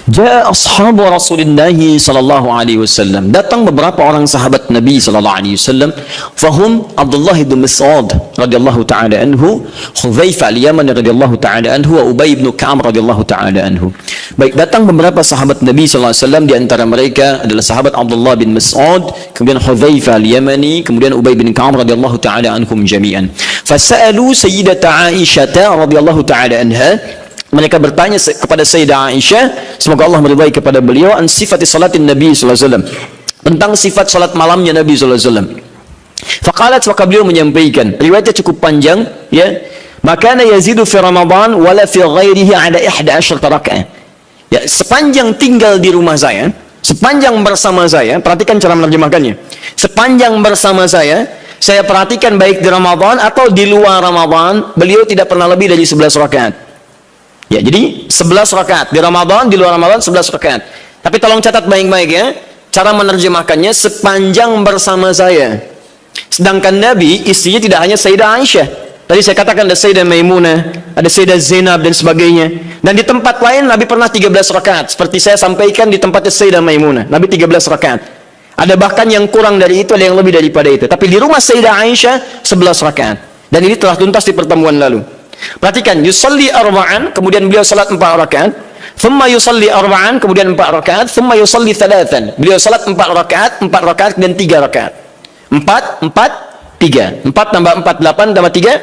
Ja'a ashabu Rasulullah sallallahu alaihi wasallam. Datang beberapa orang sahabat Nabi sallallahu alaihi wasallam. Fahum Abdullah bin Mas'ud radhiyallahu taala anhu, Hudzaifah al-Yamani radhiyallahu taala anhu, wa Ubay bin Ka'ab radhiyallahu taala anhu. Baik, datang beberapa sahabat Nabi sallallahu alaihi wasallam, di antara mereka adalah sahabat Abdullah bin Mas'ud, kemudian Hudzaifah al-Yamani, kemudian Ubay bin Ka'ab radhiyallahu taala anhum jami'an. Fasa'alu Sayyidata Aisyah radhiyallahu taala anha. Mereka bertanya kepada Sayyidah Aisyah, semoga Allah meridai kepada beliau, an sifati salatin Nabi sallallahu alaihi wasallam, tentang sifat salat malamnya Nabi sallallahu alaihi wasallam. Faqalat, maka beliau menyampaikan, riwayatnya cukup panjang ya. Maka yazidu fi Ramadan wala fi ghairihi ala 11 rakaat. Ya, sepanjang tinggal di rumah saya, sepanjang bersama saya, perhatikan cara menerjemahkannya. Sepanjang bersama saya perhatikan baik di Ramadan atau di luar Ramadan, beliau tidak pernah lebih dari 11 rakaat. Ya, jadi 11 rakaat di Ramadan, di luar Ramadan 11 rakaat. Tapi tolong catat baik-baik ya, cara menerjemahkannya sepanjang bersama saya. Sedangkan Nabi, istrinya tidak hanya Sayyidah Aisyah. Tadi saya katakan ada Sayyidah Maimunah, ada Sayyidah Zainab dan sebagainya. Dan di tempat lain Nabi pernah 13 rakaat. Seperti saya sampaikan di tempatnya Sayyidah Maimunah, Nabi 13 rakaat. Ada bahkan yang kurang dari itu, ada yang lebih daripada itu. Tapi di rumah Sayyidah Aisyah 11 rakaat. Dan ini telah tuntas di pertemuan lalu. Perhatikan, yusalli arba'an, kemudian beliau salat 4 rakaat, thumma yusalli arba'an, kemudian 4 rakaat, thumma yusalli thalathan. Beliau salat 4 rakaat dan 3 rakaat. 4 3. 4 tambah 4 8 tambah 3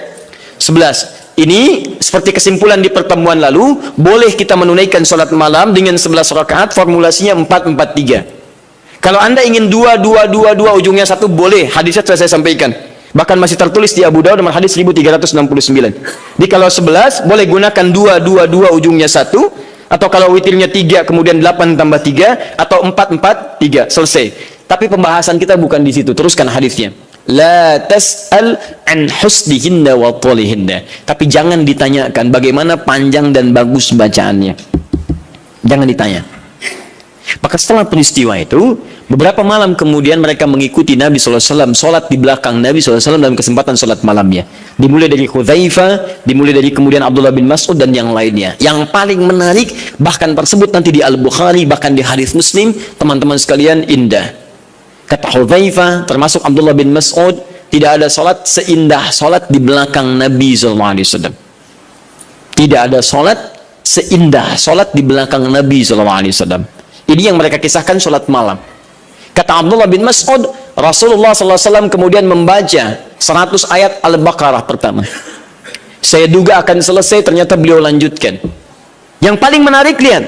11. Ini seperti kesimpulan di pertemuan lalu, boleh kita menunaikan salat malam dengan 11 rakaat, formulasinya 4 4 3. Kalau Anda ingin 2 2 2 2 ujungnya 1, boleh. Hadisnya sudah saya sampaikan. Bahkan masih tertulis di Abu Dawud nomor hadis 1369. Jadi kalau 11 boleh gunakan 2 2 2 ujungnya 1, atau kalau witirnya 3 kemudian 8 tambah 3, atau 4 4 3, selesai. Tapi pembahasan kita bukan di situ. Teruskan hadisnya. La tas'al an husnihinna wa talihinna. Tapi jangan ditanyakan bagaimana panjang dan bagus bacaannya. Jangan ditanya. Maka setelah peristiwa itu, beberapa malam kemudian mereka mengikuti Nabi SAW, sholat di belakang Nabi SAW dalam kesempatan sholat malamnya. Dimulai dari Hudzaifah, dimulai dari kemudian Abdullah bin Mas'ud dan yang lainnya. Yang paling menarik, bahkan tersebut nanti di Al-Bukhari, bahkan di hadis Muslim, teman-teman sekalian, indah. Kata Hudzaifah, termasuk Abdullah bin Mas'ud, tidak ada sholat seindah sholat di belakang Nabi SAW. Tidak ada sholat seindah sholat di belakang Nabi SAW. Ini yang mereka kisahkan sholat malam. Kata Abdullah bin Mas'ud, Rasulullah SAW kemudian membaca 100 ayat Al-Baqarah pertama. Saya duga akan selesai, ternyata beliau lanjutkan. Yang paling menarik, lihat.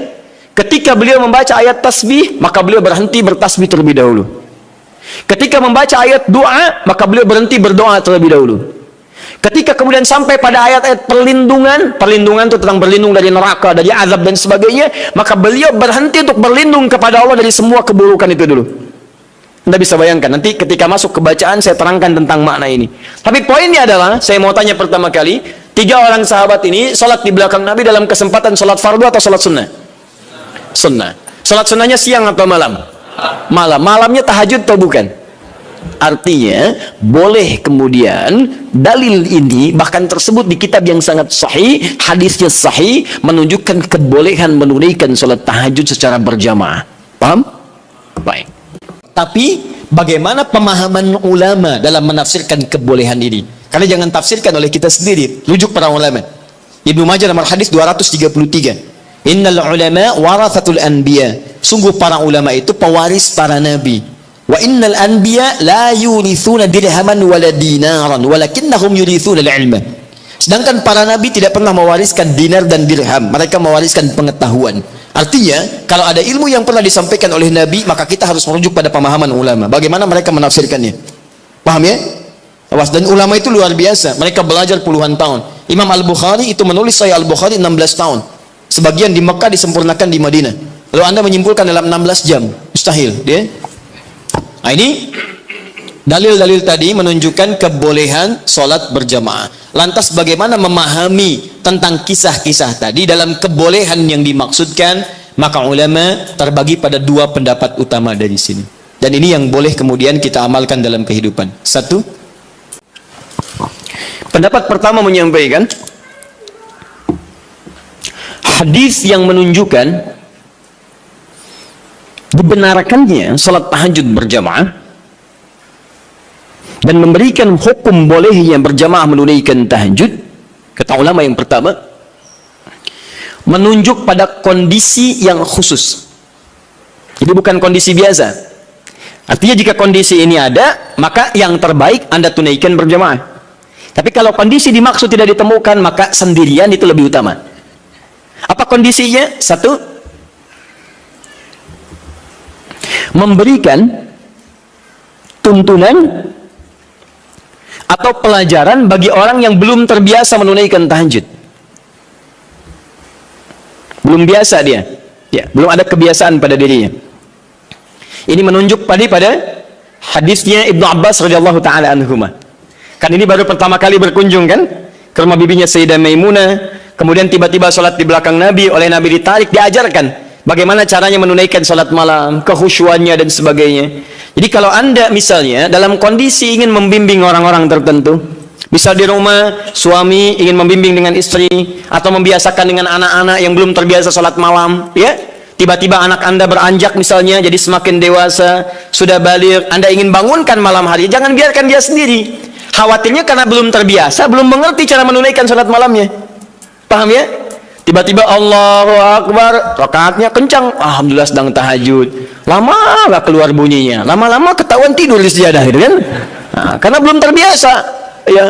Ketika beliau membaca ayat tasbih, maka beliau berhenti bertasbih terlebih dahulu. Ketika membaca ayat doa, maka beliau berhenti berdoa terlebih dahulu. Ketika kemudian sampai pada ayat-ayat perlindungan itu tentang berlindung dari neraka, dari azab dan sebagainya, maka beliau berhenti untuk berlindung kepada Allah dari semua keburukan itu dulu. Anda bisa bayangkan, nanti ketika masuk ke bacaan saya terangkan tentang makna ini. Tapi poinnya adalah, saya mau tanya pertama kali, 3 orang sahabat ini sholat di belakang Nabi dalam kesempatan sholat fardu atau sholat sunnah? Sunnah. Sholat sunnahnya siang atau malam? Malam. Malamnya tahajud atau bukan? Artinya boleh kemudian dalil ini bahkan tersebut di kitab yang sangat sahih, hadisnya sahih, menunjukkan kebolehan menunaikan sholat tahajud secara berjamaah. Paham? Baik. Tapi bagaimana pemahaman ulama dalam menafsirkan kebolehan ini? Karena jangan tafsirkan oleh kita sendiri, rujuk para ulama. Ibnu Majah nomor hadis 233. Innal ulama warathatul anbiya. Sungguh para ulama itu pewaris para nabi. Wa innal anbiya la yurithuna dirhaman wala dinaran walakinnahum yurithuna al-ilma. Sedangkan para nabi tidak pernah mewariskan dinar dan dirham, mereka mewariskan pengetahuan. Artinya, kalau ada ilmu yang pernah disampaikan oleh nabi, maka kita harus merujuk pada pemahaman ulama. Bagaimana mereka menafsirkannya? Paham ya? Awas, dan ulama itu luar biasa. Mereka belajar puluhan tahun. Imam Al-Bukhari itu menulis Sahih Al-Bukhari 16 tahun. Sebagian di Mekah disempurnakan di Madinah. Lalu Anda menyimpulkan dalam 16 jam. Mustahil, dia. Nah, ini dalil-dalil tadi menunjukkan kebolehan sholat berjamaah. Lantas bagaimana memahami tentang kisah-kisah tadi dalam kebolehan yang dimaksudkan? Maka ulama terbagi pada 2 pendapat utama dari sini. Dan ini yang boleh kemudian kita amalkan dalam kehidupan. 1, pendapat pertama menyampaikan hadis yang menunjukkan dibenarkannya salat tahajud berjamaah dan memberikan hukum bolehnya berjamaah menunaikan tahajud, kata ulama yang pertama, menunjuk pada kondisi yang khusus. Jadi bukan kondisi biasa. Artinya jika kondisi ini ada, maka yang terbaik Anda tunaikan berjamaah. Tapi kalau kondisi dimaksud tidak ditemukan, maka sendirian itu lebih utama. Apa kondisinya? Satu, memberikan tuntunan atau pelajaran bagi orang yang belum terbiasa menunaikan tahajud. Belum biasa dia, ya, belum ada kebiasaan pada dirinya. Ini menunjuk pada hadisnya Ibnu Abbas radhiyallahu taala anhuma. Kan ini baru pertama kali berkunjung kan ke rumah bibinya Sayyidah Maimunah, kemudian tiba-tiba sholat di belakang Nabi, oleh Nabi ditarik, diajarkan bagaimana caranya menunaikan sholat malam, kekhusyuannya dan sebagainya. Jadi kalau Anda misalnya dalam kondisi ingin membimbing orang-orang tertentu, misal di rumah suami ingin membimbing dengan istri atau membiasakan dengan anak-anak yang belum terbiasa sholat malam, ya, tiba-tiba anak Anda beranjak misalnya jadi semakin dewasa, sudah baligh, Anda ingin bangunkan malam hari, jangan biarkan dia sendiri. Khawatirnya karena belum terbiasa, belum mengerti cara menunaikan sholat malamnya. Paham ya? Tiba-tiba Allahu Akbar, rakaatnya kencang, alhamdulillah sedang tahajud, lama gak keluar bunyinya, lama-lama ketahuan tidur di sejadah gitu kan. Nah, karena belum terbiasa, ya.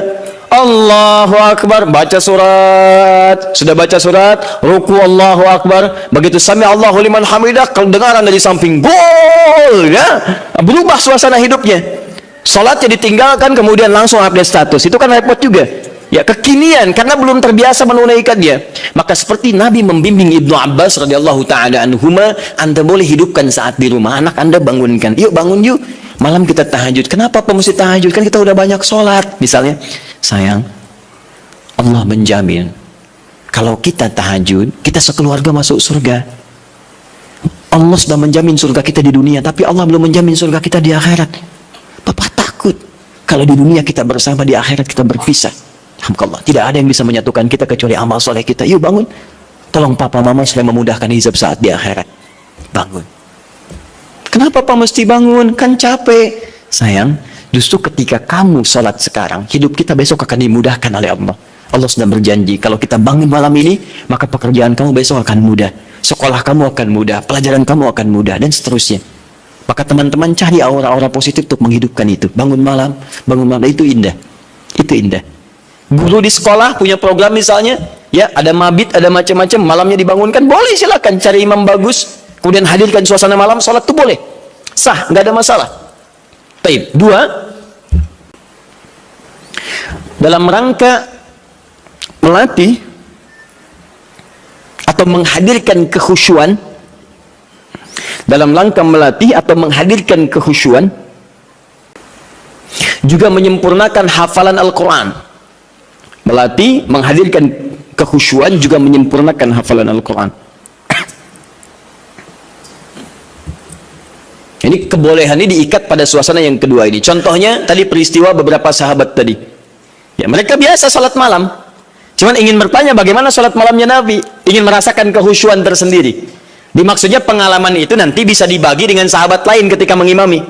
Allahu Akbar, baca surat, sudah baca surat, ruku Allahu Akbar, begitu sami Allahu liman hamidah, kedengaran dari samping gol, ya, berubah suasana hidupnya. Salatnya ditinggalkan, kemudian langsung update status, itu kan repot juga. Ya, kekinian karena belum terbiasa menunaikan dia. Maka seperti Nabi membimbing Ibnu Abbas radhiyallahu taala anhuma, Anda boleh hidupkan saat di rumah, anak Anda bangunkan, yuk bangun yuk, malam kita tahajud. Kenapa mesti tahajud? Kan kita udah banyak sholat. Misalnya, sayang, Allah menjamin kalau kita tahajud, kita sekeluarga masuk surga. Allah sudah menjamin surga kita di dunia, tapi Allah belum menjamin surga kita di akhirat. Bapak takut kalau di dunia kita bersama, di akhirat kita berpisah. Alhamdulillah, tidak ada yang bisa menyatukan kita kecuali amal soleh kita. Yuk bangun, tolong papa mama supaya memudahkan hizab saat di akhirat. Bangun. Kenapa papa mesti bangun? Kan capek. Sayang, justru ketika kamu sholat sekarang, hidup kita besok akan dimudahkan oleh Allah. Allah sudah berjanji, kalau kita bangun malam ini, maka pekerjaan kamu besok akan mudah, sekolah kamu akan mudah, pelajaran kamu akan mudah, dan seterusnya. Maka teman-teman cari aura-aura positif untuk menghidupkan itu. Bangun malam, itu indah. Itu indah. Guru di sekolah punya program misalnya, ya, ada mabit, ada macam-macam, malamnya dibangunkan, boleh, silakan cari imam bagus, kemudian hadirkan suasana malam, sholat itu boleh, sah, nggak ada masalah. Baik, dua, dalam rangka melatih atau menghadirkan kekhusyuan, dalam rangka melatih atau menghadirkan kekhusyuan, juga menyempurnakan hafalan Al-Quran. Melatih, menghadirkan kekhusyuan, juga menyempurnakan hafalan Al-Quran. Ini kebolehan ini diikat pada suasana yang kedua ini. Contohnya tadi peristiwa beberapa sahabat tadi. Ya, mereka biasa salat malam. Cuman ingin bertanya bagaimana salat malamnya Nabi. Ingin merasakan kekhusyuan tersendiri. Dimaksudnya pengalaman itu nanti bisa dibagi dengan sahabat lain ketika mengimami.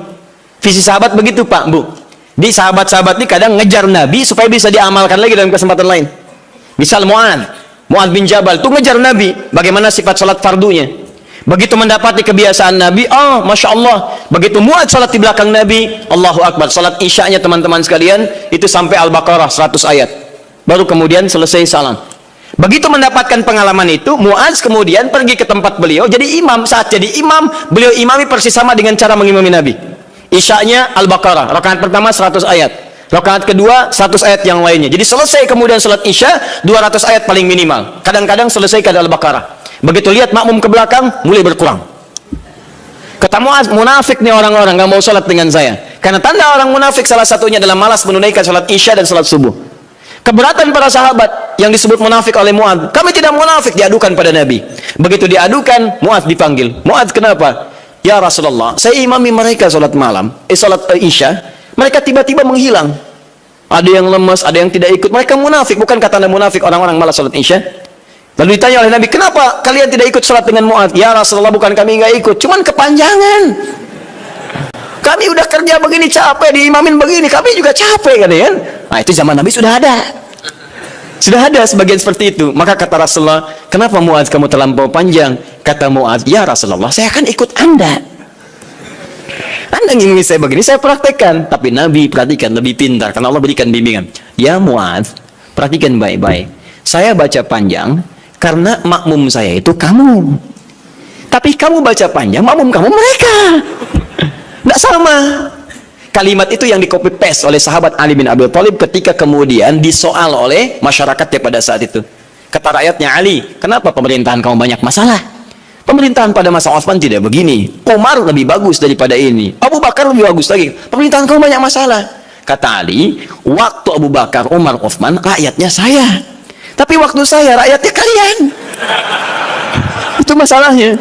Visi sahabat begitu Pak, Bu. Di sahabat-sahabat ini kadang ngejar Nabi supaya bisa diamalkan lagi dalam kesempatan lain. Misal Mu'adz bin Jabal itu ngejar Nabi bagaimana sifat salat fardunya. Begitu mendapati kebiasaan Nabi, oh Masya Allah, begitu Mu'adz salat di belakang Nabi, Allahu Akbar. Salat isya'nya teman-teman sekalian itu sampai Al-Baqarah 100 ayat, baru kemudian selesai salam. Begitu mendapatkan pengalaman itu, Mu'adz kemudian pergi ke tempat beliau jadi imam. Saat jadi imam, beliau imami persis sama dengan cara mengimami Nabi. Isya'nya Al-Baqarah, rakaat pertama 100 ayat, rakaat kedua 100 ayat yang lainnya. Jadi selesai kemudian salat Isya 200 ayat paling minimal. Kadang-kadang selesai ke Al-Baqarah. Begitu lihat makmum ke belakang, mulai berkurang. Kata Mu'adz, munafik nih orang-orang, nggak mau salat dengan saya. Karena tanda orang munafik salah satunya adalah malas menunaikan salat Isya dan salat subuh. Keberatan para sahabat yang disebut munafik oleh Mu'adz. Kami tidak munafik, diadukan pada Nabi. Begitu diadukan, Mu'adz dipanggil. Mu'adz, kenapa? Ya Rasulullah, saya imami mereka salat malam, salat Isya, mereka tiba-tiba menghilang. Ada yang lemas, ada yang tidak ikut. Mereka munafik. Bukan kata Anda munafik orang-orang malas salat Isya? Lalu ditanya oleh Nabi, kenapa kalian tidak ikut sholat dengan Mu'adz? Ya Rasulullah, bukan kami nggak ikut, cuman kepanjangan. Kami udah kerja begini capek, diimamin begini, kami juga capek kan ya. Nah itu zaman Nabi sudah ada. Sudah ada sebagian seperti itu. Maka kata Rasulullah, kenapa Mu'adz kamu terlampau panjang? Kata Mu'adz, ya Rasulullah, saya akan ikut Anda. Anda ingin saya begini, saya praktekkan. Tapi Nabi, perhatikan, lebih pintar, karena Allah berikan bimbingan. Ya Mu'adz, perhatikan baik-baik. Saya baca panjang, karena makmum saya itu kamu. Tapi kamu baca panjang, makmum kamu mereka. Tidak sama. Kalimat itu yang di-copy paste oleh sahabat Ali bin Abi Thalib ketika kemudian disoal oleh masyarakatnya pada saat itu. Kata rakyatnya, Ali, kenapa pemerintahan kamu banyak masalah? Pemerintahan pada masa Utsman tidak begini. Umar lebih bagus daripada ini. Abu Bakar lebih bagus lagi. Pemerintahan kamu banyak masalah. Kata Ali, waktu Abu Bakar, Umar, Utsman, rakyatnya saya. Tapi waktu saya, rakyatnya kalian. Itu masalahnya.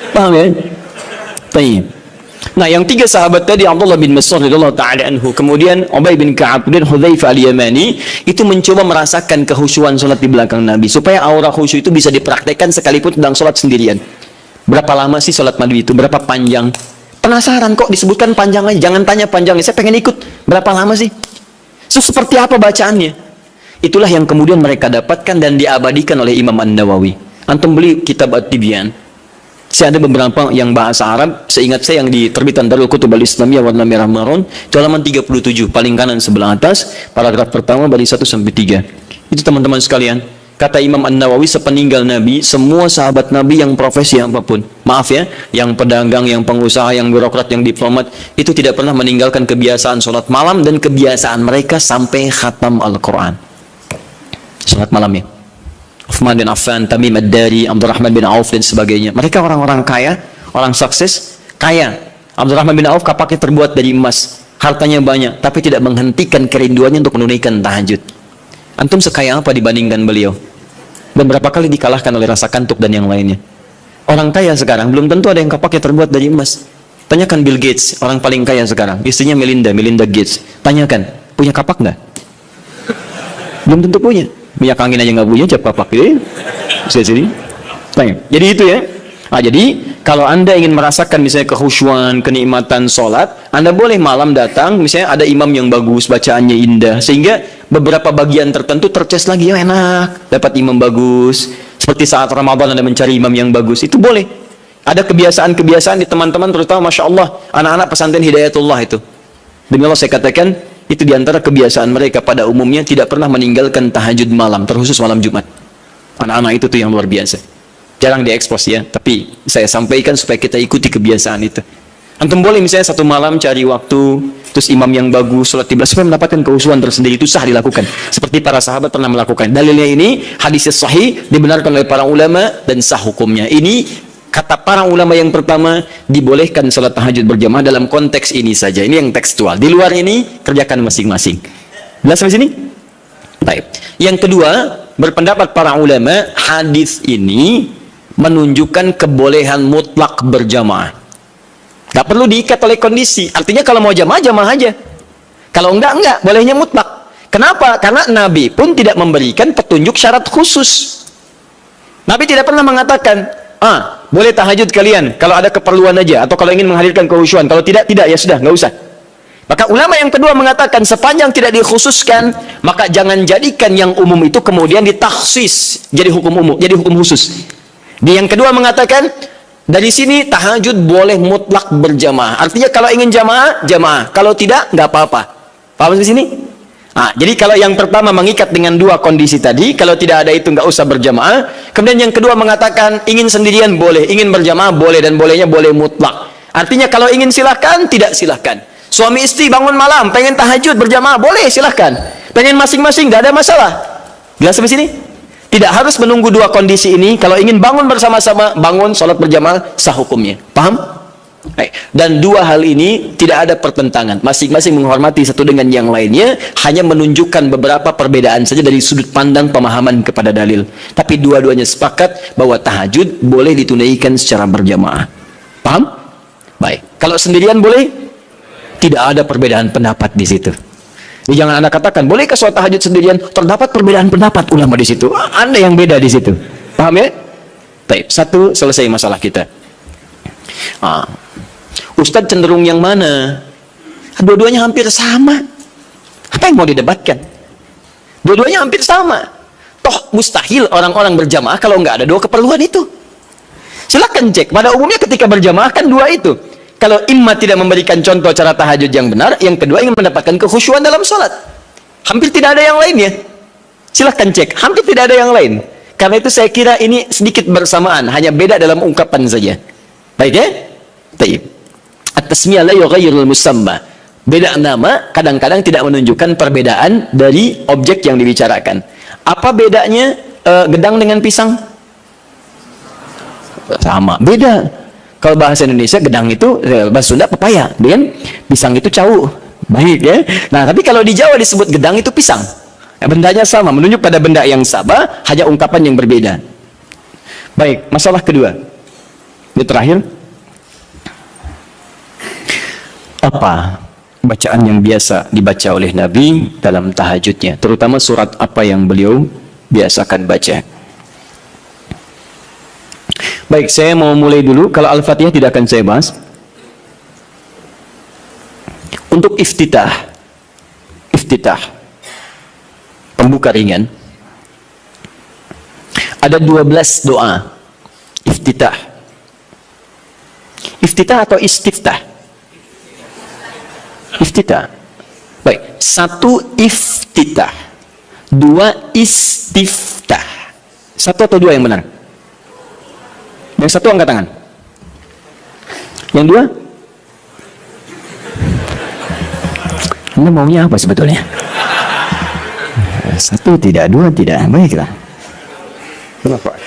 Paham ya? Baik. Nah, yang tiga sahabat tadi, Abdullah bin Mas'ud radhiyallahu taala anhu, kemudian Ubay bin Ka'ab dan Hudzaifah al-Yamani, itu mencoba merasakan kehusyuan salat di belakang Nabi supaya aura khusyuk itu bisa dipraktekkan sekalipun sedang salat sendirian. Berapa lama sih salat Nabi itu? Berapa panjang? Penasaran kok disebutkan panjang aja, jangan tanya panjangnya. Saya pengen ikut. Berapa lama sih? So, seperti apa bacaannya? Itulah yang kemudian mereka dapatkan dan diabadikan oleh Imam An-Nawawi. Antum beli kitab At-Tibyan. Saya ada beberapa yang bahasa Arab, seingat saya yang diterbitan Darul Kutub Al-Islamiyah warna merah marun, itu halaman 37, paling kanan sebelah atas, paragraf pertama baris 1 sampai 3. Itu teman-teman sekalian, kata Imam An-Nawawi, sepeninggal Nabi, semua sahabat Nabi yang profesi apapun, maaf ya, yang pedagang, yang pengusaha, yang birokrat, yang diplomat, itu tidak pernah meninggalkan kebiasaan sholat malam dan kebiasaan mereka sampai khatam Al-Quran. Sholat malam ya. Uthman bin Affan, Tamim Ad-Dari, Abdurrahman bin Auf dan sebagainya. Mereka orang-orang kaya, orang sukses, kaya. Abdurrahman bin Auf kapaknya terbuat dari emas, hartanya banyak, tapi tidak menghentikan kerinduannya untuk menunaikan tahajud. Antum sekaya apa dibandingkan beliau? Dan berapa kali dikalahkan oleh rasa kantuk dan yang lainnya? Orang kaya sekarang belum tentu ada yang kapaknya terbuat dari emas. Tanyakan Bill Gates, orang paling kaya sekarang, istrinya Melinda Gates. Tanyakan, punya kapak nggak? Belum tentu punya. Minyak angin aja nggak punya, cap kapak ya. Sini. Jadi itu ya. Nah, jadi kalau Anda ingin merasakan misalnya kehusyuan, kenikmatan sholat, Anda boleh malam datang, misalnya ada imam yang bagus, bacaannya indah, sehingga beberapa bagian tertentu terces lagi, ya enak, dapat imam bagus. Seperti saat Ramadan Anda mencari imam yang bagus, itu boleh. Ada kebiasaan-kebiasaan di teman-teman, terutama Masya Allah, anak-anak pesantren Hidayatullah itu. Demi Allah saya katakan, itu diantara kebiasaan mereka pada umumnya tidak pernah meninggalkan tahajud malam, terkhusus malam Jumat. Anak-anak itu tuh yang luar biasa. Jarang diekspos ya, tapi saya sampaikan supaya kita ikuti kebiasaan itu. Antum boleh misalnya satu malam cari waktu, terus imam yang bagus, sholat tiba supaya mendapatkan kehusuan tersendiri, itu sah dilakukan. Seperti para sahabat pernah melakukan. Dalilnya ini, hadis sahih, dibenarkan oleh para ulama, dan sah hukumnya. Ini kata para ulama yang pertama, dibolehkan salat tahajud berjamaah dalam konteks ini saja. Ini yang tekstual. Di luar ini, kerjakan masing-masing. Jelas sampai sini? Baik. Yang kedua, berpendapat para ulama, hadis ini menunjukkan kebolehan mutlak berjamaah. Gak perlu diikat oleh kondisi. Artinya kalau mau jamaah, jamaah aja. Kalau enggak, bolehnya mutlak. Kenapa? Karena Nabi pun tidak memberikan petunjuk syarat khusus. Nabi tidak pernah mengatakan, boleh tahajud kalian kalau ada keperluan aja, atau kalau ingin menghadirkan kehusyuan. Kalau tidak, ya sudah, nggak usah. Maka ulama yang kedua mengatakan, sepanjang tidak dikhususkan, maka jangan jadikan yang umum itu kemudian ditakhsis jadi hukum umum, jadi hukum khusus. Di yang kedua mengatakan, dari sini tahajud boleh mutlak berjamaah. Artinya kalau ingin jamaah, jamaah. Kalau tidak, nggak apa-apa. Paham di sini? Jadi kalau yang pertama mengikat dengan dua kondisi tadi, kalau tidak ada itu nggak usah berjamaah. Kemudian yang kedua mengatakan ingin sendirian boleh, ingin berjamaah boleh, dan bolehnya boleh mutlak. Artinya kalau ingin silahkan, tidak silahkan. Suami istri bangun malam, pengen tahajud berjamaah boleh, silahkan. Pengen masing-masing, nggak ada masalah. Jelas sampai sini? Tidak harus menunggu dua kondisi ini. Kalau ingin bangun bersama-sama, bangun sholat berjamaah, sah hukumnya. Paham? Dan dua hal ini tidak ada pertentangan, masing-masing menghormati satu dengan yang lainnya, hanya menunjukkan beberapa perbedaan saja dari sudut pandang pemahaman kepada dalil. Tapi dua-duanya sepakat bahwa tahajud boleh ditunaikan secara berjamaah. Paham? Baik. Kalau sendirian boleh? Tidak ada perbedaan pendapat di situ. Jadi jangan Anda katakan, bolehkah sholat tahajud sendirian? Terdapat perbedaan pendapat ulama di situ. Anda yang beda di situ. Paham ya? Baik, satu, selesai masalah kita. Ustadz cenderung yang mana? Dua-duanya hampir sama. Apa yang mau didebatkan? Dua-duanya hampir sama. Toh mustahil orang-orang berjamaah kalau nggak ada dua keperluan itu. Silakan cek. Pada umumnya ketika berjamaah kan dua itu. Kalau imam tidak memberikan contoh cara tahajud yang benar, yang kedua ingin mendapatkan kekhusyuan dalam sholat. Hampir tidak ada yang lainnya. Silakan cek. Hampir tidak ada yang lain. Karena itu saya kira ini sedikit bersamaan, hanya beda dalam ungkapan saja. Baik ya? Baik. At-tasmiyah la yughayyirul musamma. Beda nama kadang-kadang tidak menunjukkan perbedaan dari objek yang dibicarakan. Apa bedanya gedang dengan pisang? Sama, beda. Kalau bahasa Indonesia gedang itu, bahasa Sunda pepaya, dan pisang itu cau. Baik ya. Nah, tapi kalau di Jawa disebut gedang itu pisang. Bendanya sama, menunjuk pada benda yang sama, hanya ungkapan yang berbeda. Baik, masalah kedua. Ini terakhir. Apa bacaan yang biasa dibaca oleh Nabi dalam tahajudnya? Terutama surat apa yang beliau biasakan baca? Baik, saya mau mulai dulu. Kalau Al-Fatihah tidak akan saya bahas. Untuk iftitah, pembuka ringan, ada 12 doa iftitah. Iftitah atau istiftah? Iftitah. Baik, satu iftitah, dua istiftah. Satu atau dua yang benar? Yang satu angkat tangan. Yang dua? Anda maunya apa sebetulnya? Satu tidak, dua tidak. Baiklah. Kenapa?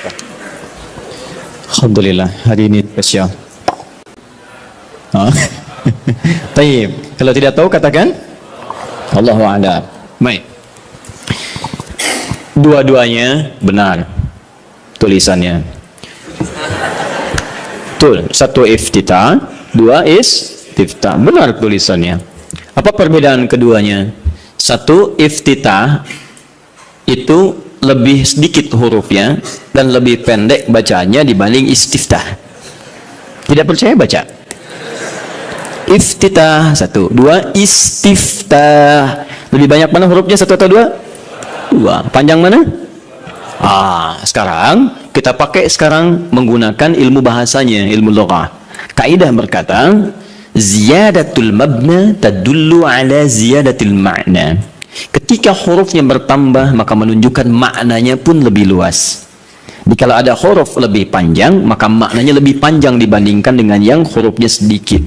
Alhamdulillah, hari ini spesial. Taib. Kalau tidak tahu katakan Allahu a'lam. Baik. Dua-duanya benar tulisannya. Satu iftitah, dua istiftah. Benar tulisannya. Apa perbedaan keduanya? Satu iftitah itu lebih sedikit hurufnya dan lebih pendek bacaannya dibanding istiftah. Tidak percaya baca. Iftitah satu, dua istiftah. Lebih banyak mana hurufnya, satu atau dua? Dua. Panjang mana? Sekarang kita pakai menggunakan ilmu bahasanya, ilmu lughah. Kaidah berkata, ziyadatul mabna tadullu ala ziyadatil ma'na. Ketika hurufnya bertambah, maka menunjukkan maknanya pun lebih luas. Jadi kalau ada huruf lebih panjang, maka maknanya lebih panjang dibandingkan dengan yang hurufnya sedikit.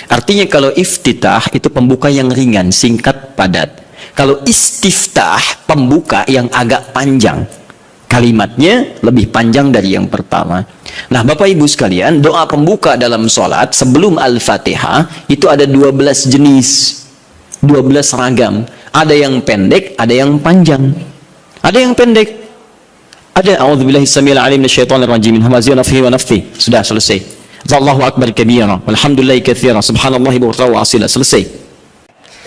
Artinya kalau iftitah itu pembuka yang ringan, singkat, padat. Kalau istiftah, pembuka yang agak panjang. Kalimatnya lebih panjang dari yang pertama. Nah, Bapak Ibu sekalian, doa pembuka dalam sholat sebelum Al-Fatihah itu ada 12 jenis, 12 ragam. Ada yang pendek, ada yang panjang. Ada yang pendek. Ada a'udzubillahi samil alim minasyaitonir rajim min hamazihi wa nafthihi wa nafthihi. Sudah selesai. Allahu akbar kabira, walhamdulillahi katsira, subhanallahi bukratan wa asila. Selesai.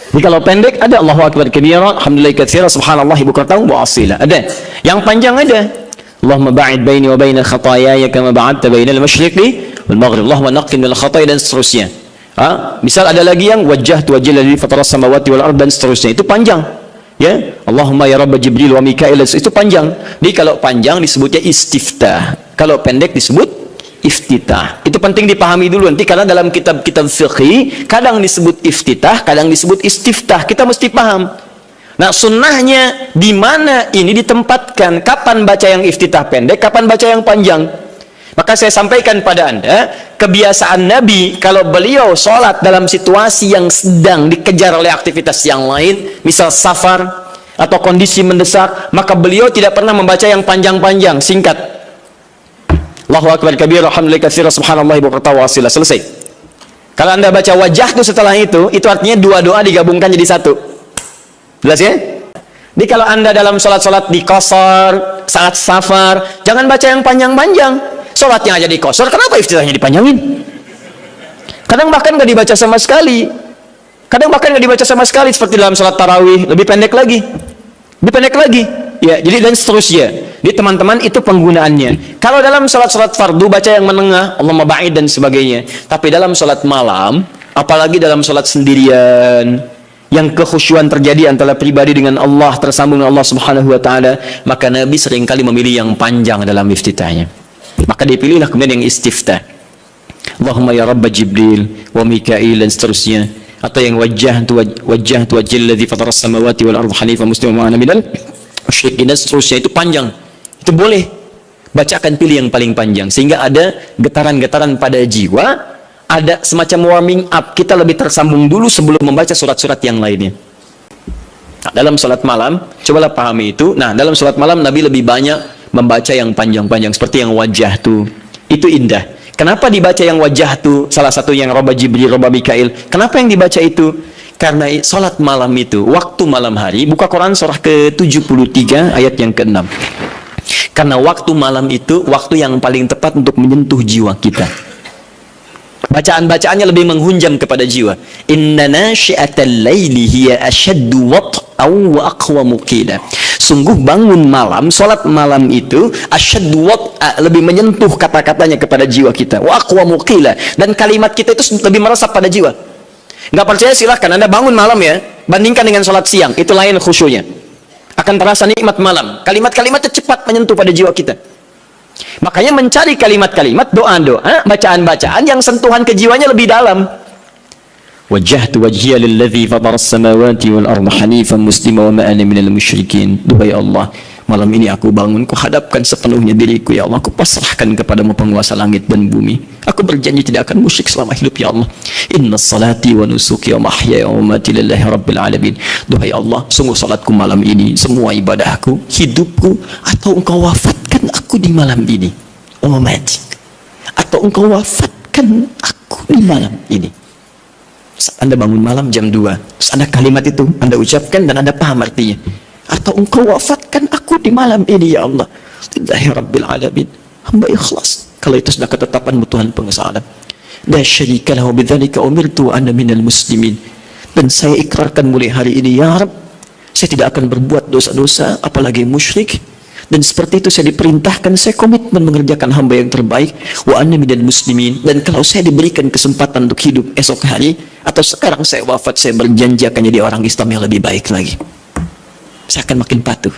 Jadi kalau pendek ada Allahu akbar kabira, alhamdulillahi katsira, subhanallahi bukratan wa asila. Ada. Yang panjang ada. Allahumma ba'id baini wa bainal khataaya kama ba'adta bainal masyriqi wal maghrib. Allahumma naqqi minal khataaya, dan seterusnya. Misal ada lagi yang wajjahtu wajhal ladzi fatara samawati wal ardh, dan seterusnya. Itu panjang. Ya, Allahumma ya rabb Jibril wa Mikail, itu panjang. Jadi kalau panjang disebutnya istiftah. Kalau pendek disebut iftitah. Itu penting dipahami dulu nanti, karena dalam kitab-kitab fiqih kadang disebut iftitah, kadang disebut istiftah. Kita mesti paham. Nah, sunnahnya di mana ini ditempatkan? Kapan baca yang iftitah pendek, kapan baca yang panjang? Maka saya sampaikan pada Anda, kebiasaan Nabi kalau beliau sholat dalam situasi yang sedang dikejar oleh aktivitas yang lain, misal safar atau kondisi mendesak, maka beliau tidak pernah membaca yang panjang-panjang, singkat. Allahu akbar kabir, alhamdulillahi katsira, subhanallahi bukratan wa asila. Selesai. Kalau Anda baca wajah itu setelah itu artinya dua doa digabungkan jadi satu. Jelas ya? Jadi kalau Anda dalam sholat-sholat di qasar, saat safar, jangan baca yang panjang-panjang. Sholatnya aja di qasar, kenapa iftitahnya dipanjangin? Kadang bahkan nggak dibaca sama sekali. Kadang bahkan nggak dibaca sama sekali, seperti dalam salat tarawih, lebih pendek lagi. Lebih pendek lagi. Ya, jadi dan seterusnya. Jadi teman-teman, itu penggunaannya. Kalau dalam salat-salat fardu baca yang menengah, Allahumma ba'id dan sebagainya. Tapi dalam salat malam, apalagi dalam salat sendirian, yang kekhusyuan terjadi antara pribadi dengan Allah, tersambung dengan Allah Subhanahu wa taala, maka Nabi seringkali memilih yang panjang dalam iftitahnya. Maka dipilihlah kemudian yang istiftah. Allahumma ya Rabb Jibril wa Mikail dan seterusnya. Atau yang wajjahtu wajhil ladzi fatara as-samawati wal arda hanifan musliman wa ana minal musyrikin dan seterusnya. Itu panjang. Itu boleh. Bacakan, pilih yang paling panjang sehingga ada getaran-getaran pada jiwa, ada semacam warming up. Kita lebih tersambung dulu sebelum membaca surat-surat yang lainnya. Nah, dalam salat malam, cobalah pahami itu. Nah, dalam salat malam Nabi lebih banyak membaca yang panjang-panjang seperti yang wajjahtu. Itu indah. Kenapa dibaca yang wajjahtu? Salah satu yang Rabba Jibril, Rabba Mikail. Kenapa yang dibaca itu? Karena salat malam itu, waktu malam hari, buka Quran surah ke-73 ayat yang ke-6. Karena waktu malam itu, waktu yang paling tepat untuk menyentuh jiwa kita. Bacaan-bacaannya lebih menghunjam kepada jiwa. Inna nasyi'atal laili hiya ashaddu wat'aw wa aqwamu qila. Sungguh bangun malam, salat malam itu asyaddu wat'a, lebih menyentuh kata-katanya kepada jiwa kita. Wa aqwamu qila, dan kalimat kita itu lebih meresap pada jiwa. Enggak percaya silahkan Anda bangun malam ya, bandingkan dengan salat siang, itu lain khusyuknya. Akan terasa nikmat malam. Kalimat-kalimatnya cepat menyentuh pada jiwa kita. Makanya mencari kalimat-kalimat, doa-doa, bacaan-bacaan yang sentuhan ke jiwanya lebih dalam. Wajjahtu wajhiya lilladzi fatara as-samawati wal arda hanifan musliman wa ma ana minal musyrikin. Duhai Allah, malam ini aku bangun, ku hadapkan sepenuhnya diriku ya Allah, ku pasrahkan kepadamu penguasa langit dan bumi. Aku berjanji tidak akan musyrik selama hidup ya Allah. Inna salati wa nusuki wa mahyaya wa mamati lillahi rabbil alamin. Duhai Allah, sungguh salatku malam ini, semua ibadahku, hidupku, atau engkau wafatkan aku di malam ini, wa mamati, atau engkau wafatkan aku di malam ini. Saat Anda bangun malam jam 2, terus ada kalimat itu Anda ucapkan dan Anda paham artinya. Atau engkau wafatkan aku di malam ini ya Allah. Lillahi rabbil alamin. Hamba ikhlas. Kalau itu sudah ketetapan Tuhan penguasa alam. La syarika lahu bidzalika umirtu wa ana minal muslimin. Dan saya ikrarkan mulai hari ini ya Rabb, saya tidak akan berbuat dosa-dosa apalagi musyrik. Dan seperti itu saya diperintahkan, saya komitmen mengerjakan hamba yang terbaik, wa anna minal muslimin. Dan kalau saya diberikan kesempatan untuk hidup esok hari atau sekarang saya wafat, saya berjanji akan jadi orang Islam yang lebih baik lagi. Saya akan makin patuh.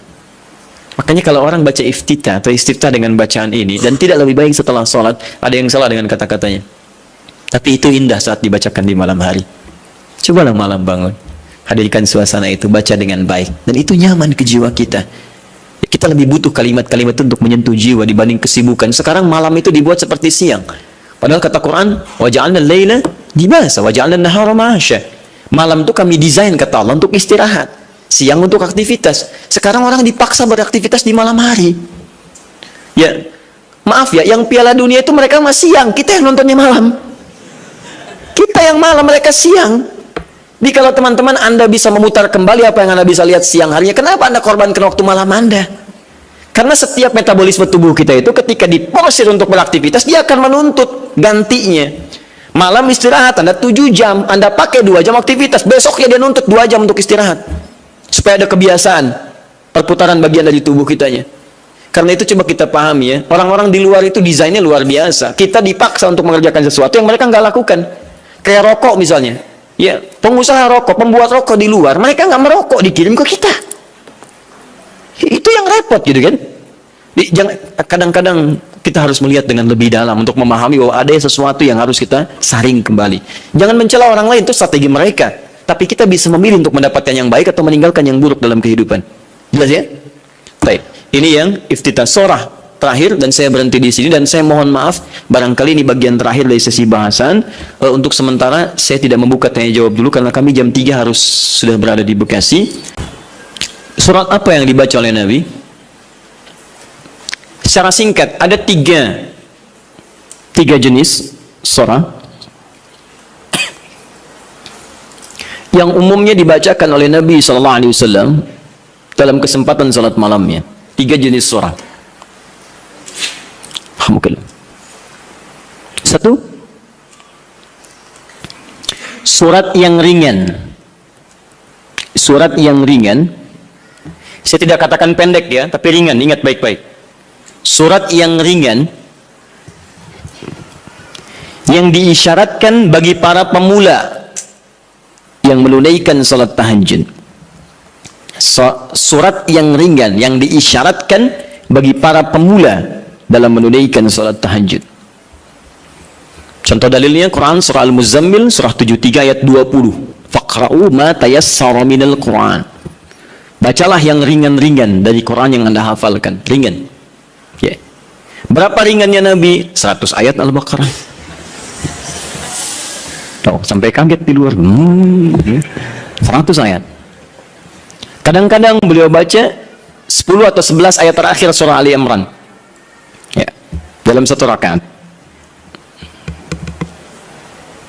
Makanya kalau orang baca iftitah atau istiftah dengan bacaan ini dan tidak lebih baik setelah sholat, ada yang salah dengan kata-katanya. Tapi itu indah saat dibacakan di malam hari. Cobalah malam bangun, hadirkan suasana itu, baca dengan baik, dan itu nyaman ke jiwa kita. Kita lebih butuh kalimat-kalimat itu untuk menyentuh jiwa dibanding kesibukan. Sekarang malam itu dibuat seperti siang. Padahal kata Quran, waja'alna al-laila libasa waja'alna an-nahara ma'asya. Malam itu kami desain kata Allah untuk istirahat, siang untuk aktivitas. Sekarang orang dipaksa beraktivitas di malam hari. Ya, maaf ya, yang Piala Dunia itu mereka masih siang, kita yang nontonnya malam. Kita yang malam, mereka siang. Jadi kalau teman-teman Anda bisa memutar kembali apa yang Anda bisa lihat siang harinya, kenapa Anda korbankan waktu malam Anda? Karena setiap metabolisme tubuh kita itu ketika diporsir untuk beraktivitas, dia akan menuntut gantinya. Malam istirahat, Anda 7 jam, Anda pakai 2 jam aktivitas, besoknya dia nuntut 2 jam untuk istirahat. Supaya ada kebiasaan perputaran bagian dari tubuh kitanya. Karena itu coba kita pahami ya, orang-orang di luar itu desainnya luar biasa. Kita dipaksa untuk mengerjakan sesuatu yang mereka nggak lakukan. Kayak rokok misalnya. Ya, pengusaha rokok, pembuat rokok di luar, mereka nggak merokok, dikirim ke kita. Itu yang repot gitu kan. Kadang-kadang kita harus melihat dengan lebih dalam untuk memahami bahwa ada sesuatu yang harus kita saring kembali. Jangan mencela orang lain, itu strategi mereka. Tapi kita bisa memilih untuk mendapatkan yang baik atau meninggalkan yang buruk dalam kehidupan. Jelas ya? Baik. Ini yang iftitah surah terakhir, dan saya berhenti di sini, dan saya mohon maaf barangkali ini bagian terakhir dari sesi bahasan. Untuk sementara saya tidak membuka tanya jawab dulu karena kami jam 3 harus sudah berada di Bekasi. Surat apa yang dibaca oleh Nabi? Secara singkat ada tiga jenis surah yang umumnya dibacakan oleh Nabi SAW dalam kesempatan salat malamnya. 3 jenis surah. Alhamdulillah. 1, surat yang ringan. Surat yang ringan. Saya tidak katakan pendek ya, tapi ringan, ingat baik-baik. Surat yang ringan yang diisyaratkan bagi para pemula yang menunaikan salat tahajud. Surat yang ringan yang diisyaratkan bagi para pemula dalam menunaikan salat tahajud. Contoh dalilnya Quran surah Al-Muzammil surah 73 ayat 20. Faqra'u ma tayassara minal Quran. Bacalah yang ringan-ringan dari Quran yang Anda hafalkan. Ringan. Ya. Berapa ringannya Nabi? 100 ayat Al-Baqarah. Oh, sampai kaget di luar. 100 ayat. Kadang-kadang beliau baca 10 atau 11 ayat terakhir surah Ali Imran. Ya. Dalam satu rakaat.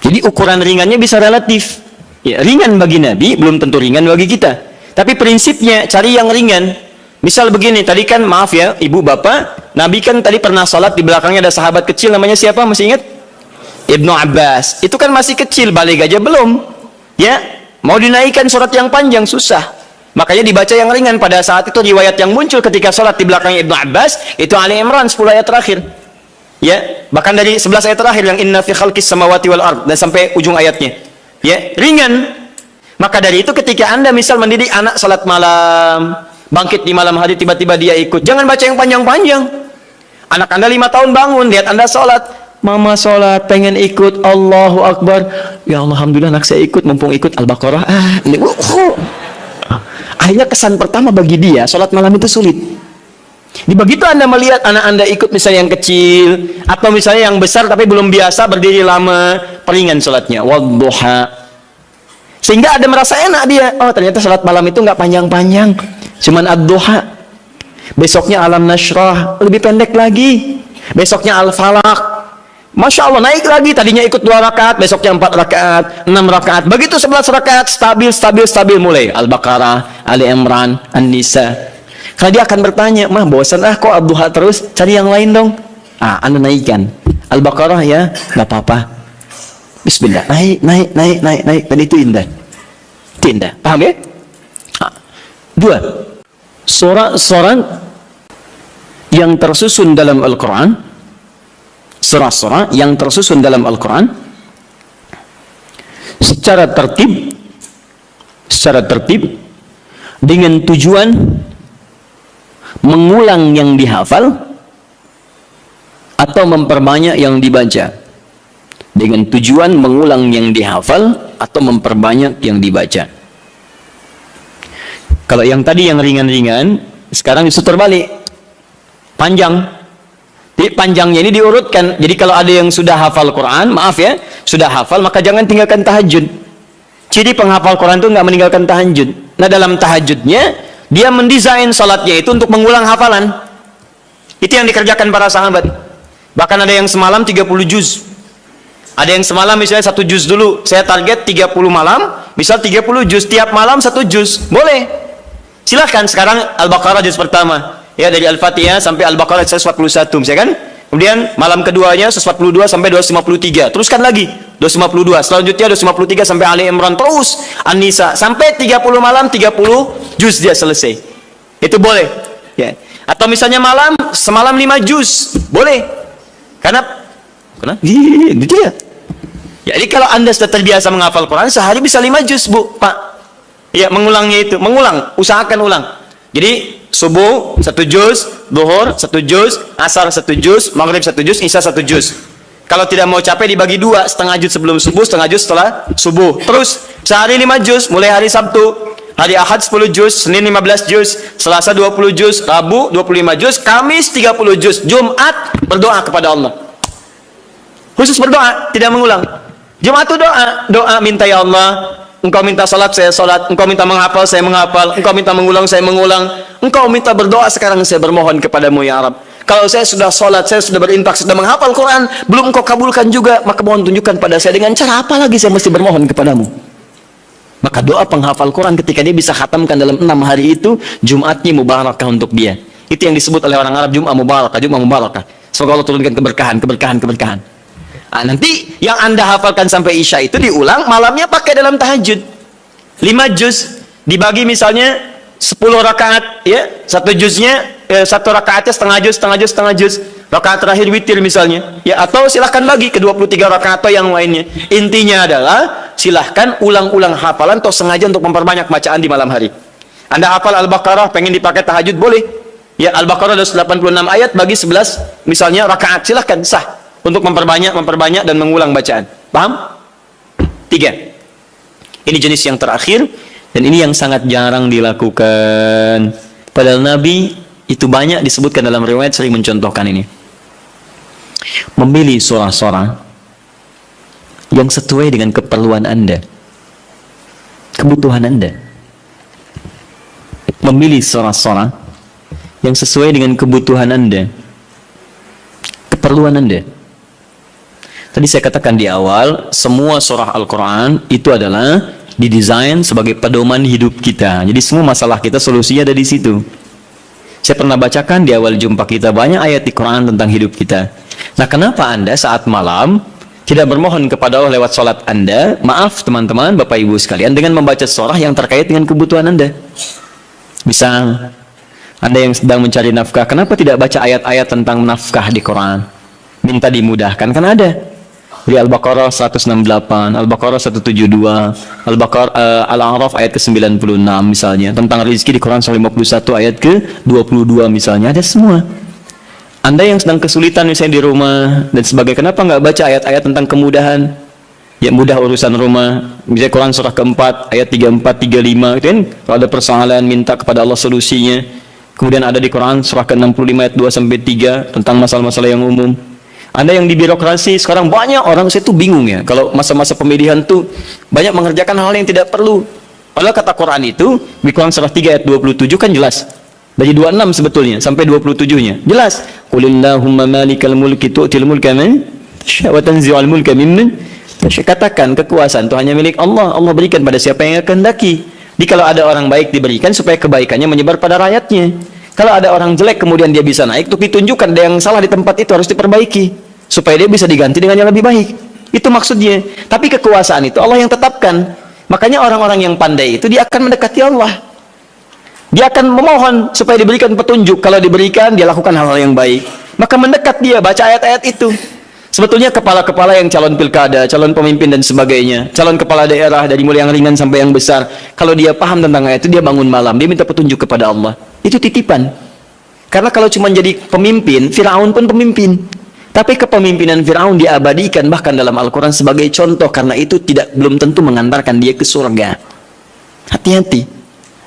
Jadi ukuran ringannya bisa relatif. Ya, ringan bagi Nabi belum tentu ringan bagi kita. Tapi prinsipnya cari yang ringan. Misal begini, tadi kan maaf ya, ibu bapak, Nabi kan tadi pernah salat di belakangnya ada sahabat kecil namanya siapa? Masih ingat? Ibnu Abbas. Itu kan masih kecil, balik aja belum. Ya, mau dinaikkan surat yang panjang susah. Makanya dibaca yang ringan. Pada saat itu riwayat yang muncul ketika salat di belakangnya Ibnu Abbas itu Ali Imran 10 ayat terakhir. Ya, bahkan dari 11 ayat terakhir yang inna fi khalqis samawati wal ard dan sampai ujung ayatnya. Ya, ringan. Maka dari itu ketika Anda misal mendidik anak salat malam, bangkit di malam hari tiba-tiba dia ikut, jangan baca yang panjang-panjang. Anak Anda 5 tahun bangun, lihat Anda salat, mama salat, pengen ikut, Allahu Akbar. Ya Allah, alhamdulillah anak saya ikut, mumpung ikut Al-Baqarah. Akhirnya kesan pertama bagi dia, salat malam itu sulit. Di begitu Anda melihat anak Anda ikut misalnya yang kecil, atau misalnya yang besar tapi belum biasa berdiri lama, peringan salatnya, wadduha. Sehingga ada merasa enak dia. Oh, ternyata salat malam itu nggak panjang-panjang. Cuman ad-duha. Besoknya alam nashrah. Lebih pendek lagi. Besoknya al-falaq. Masya Allah, naik lagi. Tadinya ikut 2 rakaat. Besoknya 4 rakaat. 6 rakaat. Begitu 11 rakaat. Stabil mulai. Al-Baqarah, Ali Imran, An-Nisa. Karena dia akan bertanya, mah bosan kok ad-duha terus. Cari yang lain dong. Anda naikkan. Al-Baqarah ya. Nggak apa-apa. Bismillah, naik. Dan itu indah. Itu indah. Paham ya? 2. Surah-surah yang tersusun dalam Al-Quran. Surah-surah yang tersusun dalam Al-Quran secara tertib dengan tujuan mengulang yang dihafal atau memperbanyak yang dibaca. Dengan tujuan mengulang yang dihafal atau memperbanyak yang dibaca. Kalau yang tadi yang ringan-ringan, sekarang justru terbalik. Panjang. Jadi panjangnya ini diurutkan. Jadi kalau ada yang sudah hafal Quran, maaf ya, sudah hafal, maka jangan tinggalkan tahajud. Ciri penghafal Quran itu nggak meninggalkan tahajud. Nah, dalam tahajudnya, dia mendesain salatnya itu untuk mengulang hafalan. Itu yang dikerjakan para sahabat. Bahkan ada yang semalam 30 juz. Ada yang semalam misalnya 1 juz dulu. Saya target 30 malam, misal 30 juz. Tiap malam 1 juz. Boleh. Silahkan. Sekarang Al-Baqarah juz pertama. Ya, dari Al-Fatihah sampai Al-Baqarah 141. Misalnya kan? Kemudian malam keduanya 142 sampai 253. Teruskan lagi. 252. Selanjutnya 253 sampai Ali Imran. Terus. An-Nisa. Sampai 30 malam, 30 juz dia selesai. Itu boleh. Ya. Atau misalnya malam, semalam 5 juz. Boleh. Karena gitu ya. Jadi kalau Anda sudah terbiasa menghafal Quran, sehari bisa 5 juz, Bu, Pak. Ya, mengulangnya itu. Mengulang, usahakan ulang. Jadi, subuh 1 juz, zuhur 1 juz, asar 1 juz, maghrib 1 juz, isya 1 juz. Kalau tidak mau capek dibagi 2, setengah juz sebelum subuh, setengah juz setelah subuh. Terus, sehari 5 juz, mulai hari Sabtu. Hari Ahad 10 juz, Senin 15 juz, Selasa 20 juz, Rabu 25 juz, Kamis 30 juz, Jumat berdoa kepada Allah. Khusus berdoa, tidak mengulang. Jumat itu doa minta, ya Allah, Engkau minta salat, saya salat. Engkau minta menghafal, saya menghafal. Engkau minta mengulang, saya mengulang. Engkau minta berdoa, sekarang saya bermohon kepadamu, ya Rabb. Kalau saya sudah salat, saya sudah berinfak, sudah menghafal Quran, belum Engkau kabulkan juga, maka mohon tunjukkan pada saya dengan cara apa lagi saya mesti bermohon kepadamu. Maka doa penghafal Quran ketika dia bisa khatamkan dalam 6 hari itu, Jumatnya mubarakah untuk dia. Itu yang disebut oleh orang Arab Jum'ah mubarakah, Jum'ah mubarakah. Semoga Allah turunkan keberkahan. Nanti yang Anda hafalkan sampai Isya itu diulang malamnya pakai dalam tahajud. 5 juz dibagi misalnya 10 rakaat ya, satu juznya satu rakaatnya setengah juz. Rakaat terakhir witir misalnya ya, atau silahkan bagi ke 23 rakaat atau yang lainnya. Intinya adalah silahkan ulang-ulang hafalan atau sengaja untuk memperbanyak bacaan di malam hari. Anda hafal Al-Baqarah pengen dipakai tahajud boleh ya, Al-Baqarah 86 ayat bagi 11 misalnya rakaat, silahkan, sah untuk memperbanyak dan mengulang bacaan. Paham? 3. Ini jenis yang terakhir dan ini yang sangat jarang dilakukan. Padahal Nabi itu banyak disebutkan dalam riwayat sering mencontohkan ini. Memilih surah-surah yang sesuai dengan keperluan Anda, kebutuhan Anda. Memilih surah-surah yang sesuai dengan kebutuhan Anda, keperluan Anda. Tadi saya katakan di awal, semua surah Al-Quran itu adalah didesain sebagai pedoman hidup kita. Jadi semua masalah kita solusinya ada di situ. Saya pernah bacakan di awal jumpa kita banyak ayat di Quran tentang hidup kita. Nah, kenapa Anda saat malam tidak bermohon kepada Allah lewat sholat Anda? Maaf teman-teman, Bapak Ibu sekalian, dengan membaca surah yang terkait dengan kebutuhan Anda. Misal, Anda yang sedang mencari nafkah, kenapa tidak baca ayat-ayat tentang nafkah di Quran? Minta dimudahkan, kan ada. Di Al-Baqarah 168, Al-Baqarah 172, Al-A'raf ayat ke-96 misalnya. Tentang rezeki di Quran 151 ayat ke-22 misalnya. Ada semua. Anda yang sedang kesulitan misalnya di rumah dan sebagainya, kenapa nggak baca ayat-ayat tentang kemudahan? Ya, mudah urusan rumah. Misalnya Quran surah ke-4 ayat 34, 35 itu kan, kalau ada persoalan minta kepada Allah solusinya. Kemudian ada di Quran surah ke-65 ayat 2-3 tentang masalah-masalah yang umum. Anda yang di birokrasi sekarang banyak orang, saya tuh bingung ya, kalau masa-masa pemilihan tuh banyak mengerjakan hal yang tidak perlu. Padahal kata Quran itu di Quran surah 3 ayat 27 kan jelas. Dari 26 sebetulnya sampai 27-nya jelas. Qulillahumma malikal mulki tu'til mulka man tasha' wa tanzi'ul mulka mimman tasha'. Katakan kekuasaan itu hanya milik Allah. Allah berikan pada siapa yang kehendaki. Jadi kalau ada orang baik diberikan supaya kebaikannya menyebar pada rakyatnya. Kalau ada orang jelek kemudian dia bisa naik, untuk ditunjukkan ada yang salah di tempat itu harus diperbaiki supaya dia bisa diganti dengan yang lebih baik. Itu maksudnya. Tapi kekuasaan itu Allah yang tetapkan. Makanya orang-orang yang pandai itu dia akan mendekati Allah. Dia akan memohon supaya diberikan petunjuk. Kalau diberikan, dia lakukan hal-hal yang baik. Maka mendekat dia, baca ayat-ayat itu. Sebetulnya kepala-kepala yang calon pilkada, calon pemimpin dan sebagainya, calon kepala daerah dari mulai yang ringan sampai yang besar, kalau dia paham tentang ayat itu, dia bangun malam, dia minta petunjuk kepada Allah. Itu titipan. Karena kalau cuma jadi pemimpin, Firaun pun pemimpin. Tapi kepemimpinan Firaun diabadikan bahkan dalam Al-Quran sebagai contoh, karena itu belum tentu mengantarkan dia ke surga. Hati-hati.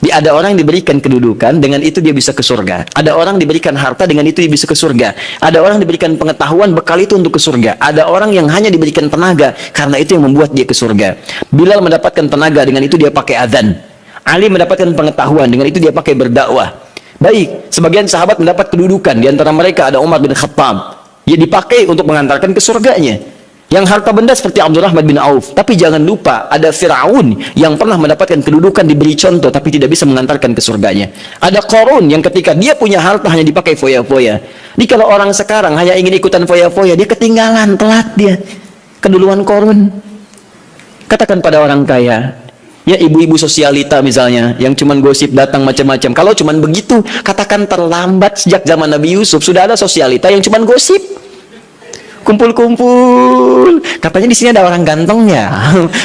Ada orang yang diberikan kedudukan, dengan itu dia bisa ke surga. Ada orang diberikan harta, dengan itu dia bisa ke surga. Ada orang diberikan pengetahuan, bekal itu untuk ke surga. Ada orang yang hanya diberikan tenaga, karena itu yang membuat dia ke surga. Bilal mendapatkan tenaga, dengan itu dia pakai adzan. Ali mendapatkan pengetahuan, dengan itu dia pakai berdakwah. Baik, sebagian sahabat mendapat kedudukan, di antara mereka ada Umar bin Khattab. Dia dipakai untuk mengantarkan ke surganya. Yang harta benda seperti Abdurrahman bin Auf. Tapi jangan lupa, ada Firaun yang pernah mendapatkan kedudukan, diberi contoh, tapi tidak bisa mengantarkan ke surganya. Ada Qarun yang ketika dia punya harta hanya dipakai foya-foya. Jadi kalau orang sekarang hanya ingin ikutan foya-foya, dia ketinggalan, telat dia. Keduluan Qarun. Katakan pada orang kaya, ya ibu-ibu sosialita misalnya, yang cuman gosip datang macam-macam. Kalau cuman begitu, katakan terlambat. Sejak zaman Nabi Yusuf sudah ada sosialita yang cuman gosip. Kumpul-kumpul, katanya di sini ada orang gantengnya,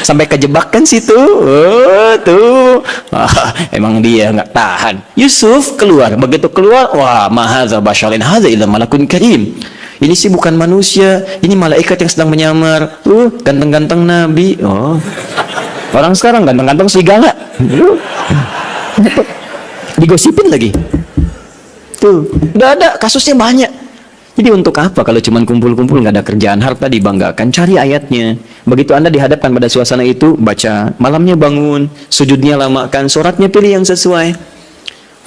sampai kejebak kan situ. Oh, tuh, emang dia nggak tahan. Yusuf keluar, begitu keluar, wah, mahadza basyarin hadza illa malakun karim. Ini sih bukan manusia, ini malaikat yang sedang menyamar. Ganteng-ganteng Nabi. Oh, orang sekarang ganteng-ganteng serigala. Digosipin lagi. Tuh, udah ada kasusnya banyak. Jadi untuk apa kalau cuma kumpul-kumpul nggak ada kerjaan, harta dibanggakan? Cari ayatnya. Begitu Anda dihadapkan pada suasana itu, baca. Malamnya bangun, sujudnya lamakan, suratnya pilih yang sesuai.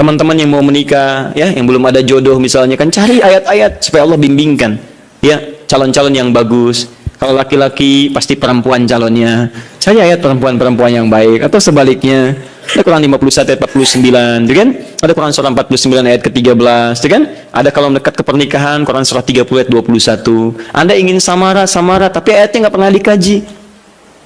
Teman-teman yang mau menikah, ya, yang belum ada jodoh misalnya, kan cari ayat-ayat supaya Allah bimbingkan. Ya, calon-calon yang bagus. Kalau laki-laki pasti perempuan calonnya. Cari ayat perempuan-perempuan yang baik, atau sebaliknya. Ada Quran 51 ayat 49, gitu kan? Ada Quran surah 49 ayat ke-13, gitu kan? Ada kalau mendekat ke pernikahan, Quran surah 30 ayat 21. Anda ingin samara, tapi ayatnya nggak pernah dikaji.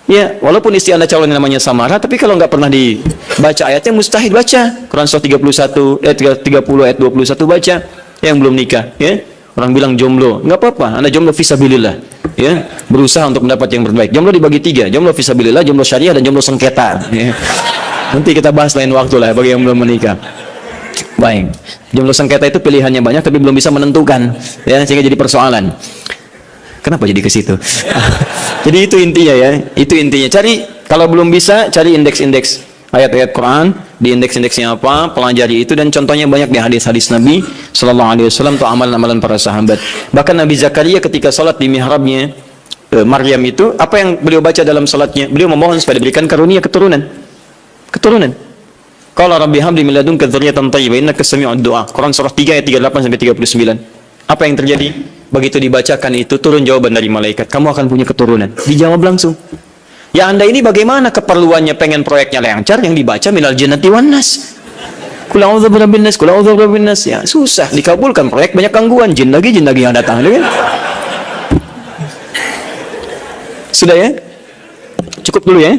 Ya, walaupun istri Anda calon yang namanya samara, tapi kalau nggak pernah dibaca ayatnya, mustahil baca. Quran surah 31 ayat 30 ayat 21 baca. Yang belum nikah, ya. Orang bilang jomblo, nggak apa-apa, Anda jomblo fisabilillah, ya, berusaha untuk mendapat yang terbaik. Jomblo dibagi 3, jomblo fisabilillah, jomblo syariah, dan jomblo sengketa, ya. Nanti kita bahas lain waktu lah bagi yang belum menikah. Baik, jomblo sengketa itu pilihannya banyak tapi belum bisa menentukan, ya, sehingga jadi persoalan. Kenapa jadi ke situ? Jadi itu intinya, ya, itu intinya. Kalau belum bisa, cari indeks-indeks ayat-ayat Quran, di indeks-indeksnya apa, pelajari itu, dan contohnya banyak di hadis-hadis Nabi Sallallahu Alaihi Wasallam atau amalan-amalan para sahabat. Bahkan Nabi Zakaria ketika salat di mihrabnya Maryam itu, apa yang beliau baca dalam salatnya? Beliau memohon supaya diberikan karunia keturunan. Qala rabbi habli min ladunka dzurriyyatan thayyibah innaka sami'ud du'a. Quran surah 3 ayat 38 sampai 39. Apa yang terjadi? Begitu dibacakan itu, turun jawaban dari malaikat, kamu akan punya keturunan. Dijawab langsung. Ya Anda ini bagaimana keperluannya pengen proyeknya lancar, yang dibaca minal jannati wan nas. Qul a'udzu birabbin nas, qul a'udzu birabbin nas. Ya, susah dikabulkan proyek, banyak gangguan, jin lagi yang datang, kan? Sudah, ya? Cukup dulu, ya.